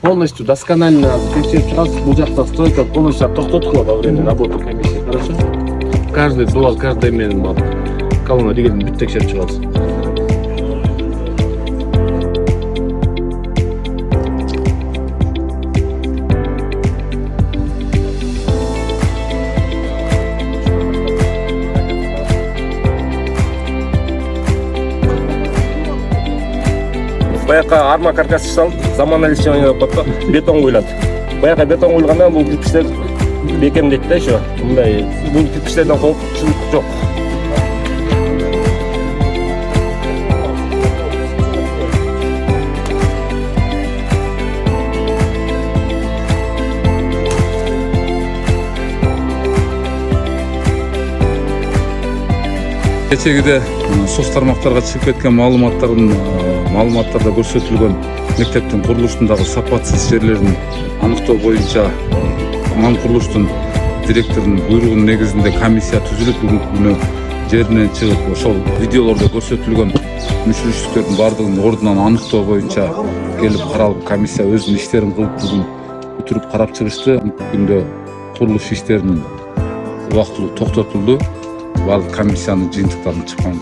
полностью досконально текшерип чыгасыз. Бул жакта стройка полностью токтоткула во время работы комиссии. Хорошо? Каждый дуал, каждый мен колонна дегенди бүт текшерип чыгасыз. Баягы арма каркас жасалып, заманауи решение бетон куюлат. Баягы бетон куюлгандан бул кирпичтер бекемдейт да еще. Мындай бул кирпичтерден коопчулук жок. Кечегиде соц тармактарга чыгып кеткен маалыматтарда көрсөтүлгөн мектептин курулушундагы сапатсыз жерлерин аныктоо боюнча мам курулуштун директорунун буйругунун негизинде комиссия түзүлүп бүгүнкү күнү жеринен чыгып ошол видеолордо көрсөтүлгөн мүшүрүштүктөрдүн баардыгын ордунан аныктоо боюнча келип каралып комиссия өзүнүн иштерин кылып бүгүн бүтүрүп карап чыгышты. Бүгүнкү күндө курулуш иштеринин убактылуу токтотулду. Барлык комиссиянын жыйынтыктарын чыккан